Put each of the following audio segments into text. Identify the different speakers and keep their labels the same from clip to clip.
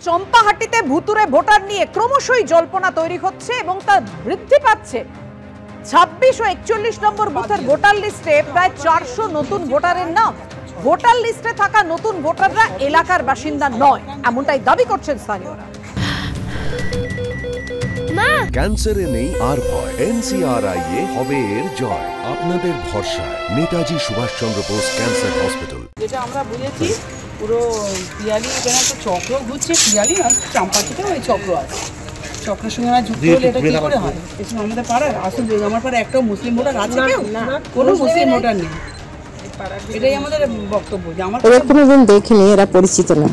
Speaker 1: চম্পাহাটিতে ভুতুরে ভোটার নিয়ে ক্রমশই জল্পনা তৈরি হচ্ছে এবং তা বৃদ্ধি পাচ্ছে। 26 ও 41 নম্বর বুথের ভোটার লিস্টে প্রায় 400 নতুন ভোটারের নাম। ভোটার লিস্টে থাকা নতুন ভোটাররা এলাকার বাসিন্দা নয়, এমনটাই দাবি করছেন স্থানীয়রা।
Speaker 2: ক্যান্সারে নেই আর ভয়, NCRI হবে এর জয়। আপনাদের ভরসা নেতাজি সুভাষচন্দ্র বোস ক্যান্সার হসপিটাল।
Speaker 3: যেটা আমরা বুঝেছি পুরো পিয়ালি এখানে একটা চক্র ঘুরছে, পিয়ালি না চাম্পাটিতে ওই চক্র আছে, চক্রের সঙ্গে আমরা যুক্ত হলে এটা কি করে হয়? এসব আমাদের পাড়ার আসলে আমার পাড়ায় একটাও মুসলিম ভোটার আছে কেউ? কোনো মুসলিম ভোটার নেই, এটাই আমাদের বক্তব্য যে আমার
Speaker 4: কোনোদিন দেখিনি, এরা পরিচিত না।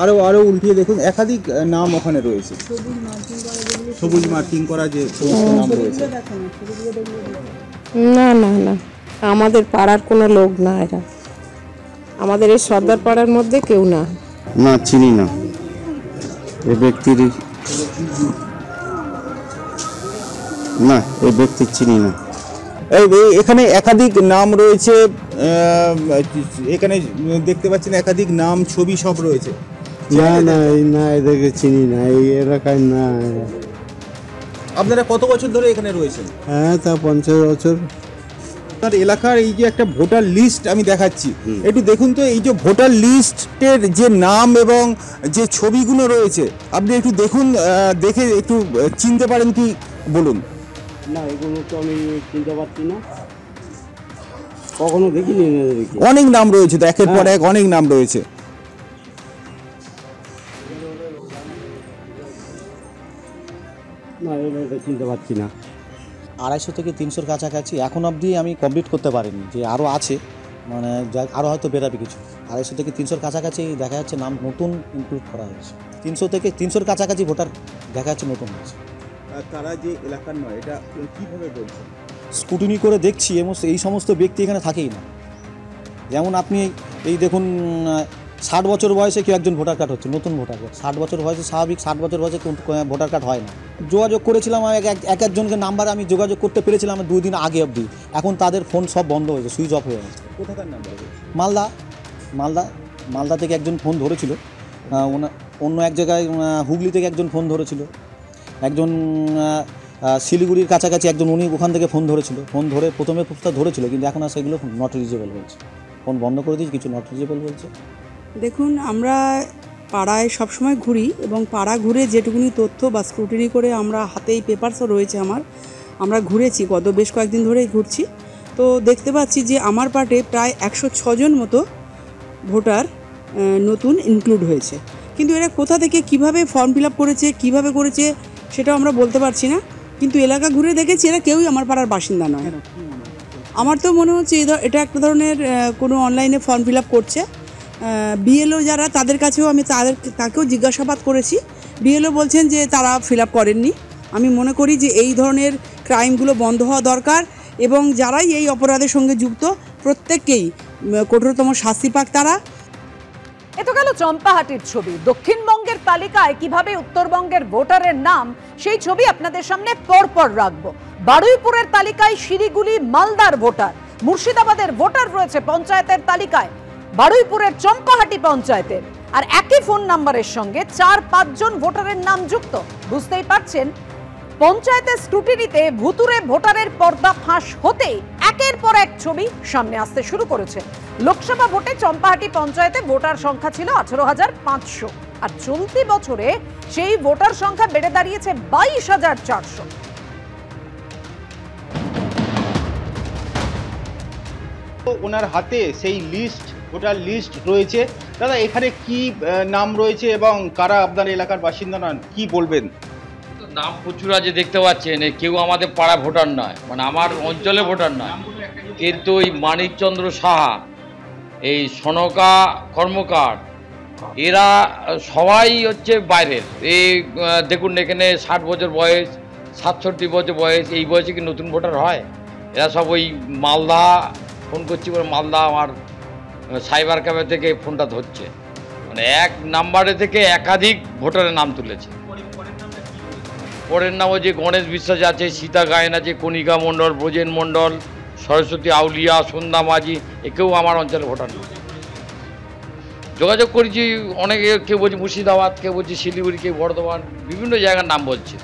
Speaker 5: আরো উল্টিয়ে দেখুন, একাধিক নাম ওখানে রয়েছে, সবুজ মার্কিং করা যে নাম রয়েছে।
Speaker 4: না না না, আমাদের পাড়ার কোনো লোক না, এরা আমাদের এই সর্দার পাড়ার মধ্যে কেউ না।
Speaker 6: না, চিনি না এই ব্যক্তির, না এই ব্যক্তির চিনি না।
Speaker 5: এখানে একাধিক নাম রয়েছে, এখানে দেখতে পাচ্ছেন একাধিক নাম, ছবি সব রয়েছে।
Speaker 6: না না না, এদেরকে চিনি না, এই এলাকায় না।
Speaker 5: আপনারা কত বছর ধরে এখানে রয়েছেন?
Speaker 6: হ্যাঁ, তা 50 বছর।
Speaker 5: আপনার এলাকার এই যে একটা ভোটার লিস্ট আমি দেখাচ্ছি, একটু দেখুন তো, এই যে ভোটার লিস্টের যে নাম এবং যে ছবিগুলো রয়েছে, আপনি একটু দেখুন, দেখে একটু চিনতে পারেন কি বলুন।
Speaker 6: না, এগুলো তো আমি চিনতে পারছি না, কখনো দেখিনি।
Speaker 5: অনেক নাম রয়েছে তো, একের পর এক অনেক নাম রয়েছে।
Speaker 6: না, এটা চিনতে পারছি না।
Speaker 7: 250 থেকে 300-র কাছাকাছি এখন অবধি আমি কমপ্লিট করতে পারিনি, যে আরও আছে, মানে আরও হয়তো বেরাবে কিছু। 250 থেকে 300-র কাছাকাছি দেখা যাচ্ছে নাম নতুন ইনক্লুড করা হয়েছে। 300 থেকে 300-র কাছাকাছি ভোটার দেখা যাচ্ছে নতুন হয়েছে।
Speaker 5: তারা যে এলাকার নয়, এটা কীভাবে বলছে?
Speaker 7: স্কুটিনি করে দেখছি এই সমস্ত ব্যক্তি এখানে থাকেই না। যেমন আপনি এই দেখুন, 60 বছর বয়সে কেউ একজন ভোটার কার্ড হচ্ছে, নতুন ভোটার কার্ড। 60 বছর বয়সে স্বাভাবিক, 60 বছর বয়সে ভোটার কার্ড হয় না। যোগাযোগ করেছিলাম একজনকে নাম্বার আমি যোগাযোগ করতে পেরেছিলাম 2 দিন আগে অবধি। এখন তাদের ফোন সব বন্ধ হয়েছে, সুইচ অফ হয়ে গেছে।
Speaker 5: কোথাকার নাম্বার?
Speaker 7: মালদা থেকে একজন ফোন ধরেছিল, অন্য এক জায়গায় হুগলি থেকে একজন ফোন ধরেছিল, একজন শিলিগুড়ির কাছাকাছি একজন, উনি ওখান থেকে ফোন ধরেছিল। ফোন ধরে প্রথমে ধরেছিল, কিন্তু এখন আর সেগুলো নট রিচেবল বলছে, ফোন বন্ধ করে দিয়েছে, কিছু নট রিচেবল বলছে।
Speaker 3: দেখুন, আমরা পাড়ায় সবসময় ঘুরি এবং পাড়া ঘুরে যেটুকুনি তথ্য বা স্ক্রুটিনি করে আমরা হাতেই পেপারসও রয়েছে আমরা ঘুরেছি, গত বেশ কয়েকদিন ধরেই ঘুরছি। তো দেখতে পাচ্ছি যে আমার পার্টে প্রায় 106 জন মতো ভোটার নতুন ইনক্লুড হয়েছে, কিন্তু এরা কোথা থেকে কিভাবে ফর্ম ফিল আপ করেছে, কীভাবে করেছে সেটাও আমরা বলতে পারছি না। কিন্তু এলাকা ঘুরে দেখেছি এরা কেউই আমার পাড়ার বাসিন্দা নয়। আমার তো মনে হচ্ছে এটা একটা ধরনের কোনো অনলাইনে ফর্ম ফিল আপ করছে। বিএলও যারা, তাদের কাছেও আমি তাকেও জিজ্ঞাসাবাদ করেছি, বিএলও বলছেন যে তারা ফিল আপ করেননি। আমি মনে করি যে এই ধরনের ক্রাইমগুলো বন্ধ হওয়া দরকার এবং যারাই এই অপরাধের সঙ্গে যুক্ত প্রত্যেককেই কঠোরতম শাস্তি পাক তারা।
Speaker 1: এ তো গেল চম্পাহাটির ছবি। দক্ষিণবঙ্গের তালিকায় কিভাবে উত্তরবঙ্গের ভোটারের নাম, সেই ছবি আপনাদের সামনে পরপর রাখবো। বারুইপুরের তালিকায় শিলিগুড়ি মালদার ভোটার, মুর্শিদাবাদের ভোটার রয়েছে পঞ্চায়েতের তালিকায়, বারুইপুরের চম্পাহাটি পঞ্চায়েতের, আর একই ফোন নাম্বারের সঙ্গে 4-5 জন ভোটারের নাম যুক্ত। বুঝতেই পারছেন, পঞ্চায়েতের স্ক্রুটিনিতে ভুতুরে ভোটারের পর্দা ফাঁস হতেই একের পর এক ছবি সামনে আসতে শুরু করেছে। লোকসভা ভোটে চম্পাহাটি পঞ্চায়েতে ভোটার সংখ্যা ছিল 18,500, আর চলতি বছরে সেই ভোটার সংখ্যা বেড়ে দাঁড়িয়েছে 22,400।
Speaker 8: ওনার হাতে সেই লিস্ট, ভোটার লিস্ট রয়েছে। দাদা, এখানে কি নাম রয়েছে এবং কারা আপনার এলাকার বাসিন্দা নন, কি বলবেন?
Speaker 9: নাম প্রচুর আছে, দেখতে পাচ্ছেন, কেউ আমাদের পাড়া ভোটার নয়, মানে আমার অঞ্চলে ভোটার নয়, কিন্তু এই মানিকচন্দ্র সাহা, এই সনকা কর্মকার, এরা সবাই হচ্ছে বাইরের। এই দেখুন, এখানে 60 বছর বয়স, 67 বছর বয়স, এই বয়সে কি নতুন ভোটার হয়? এরা সব ওই মালদা ফোন করছি বলে, মালদা আমার সাইবার ক্যাফে থেকে ফোনটা ধরছে, মানে এক নাম্বারে থেকে একাধিক ভোটারের নাম তুলেছে। পরের নাম হচ্ছে গণেশ বিশ্বাস আছে, সীতা গায়েন আছে, কণিকা মণ্ডল, ব্রজেন মণ্ডল, সরস্বতী আউলিয়া, সন্ধ্যা মাঝি, একেও আমার অঞ্চলে ভোটার নয়। যোগাযোগ করেছি অনেকে, কেউ বলছে মুর্শিদাবাদ, কেউ বলছে শিলিগুড়ি, কেউ বর্ধমান, বিভিন্ন জায়গার নাম বলছে।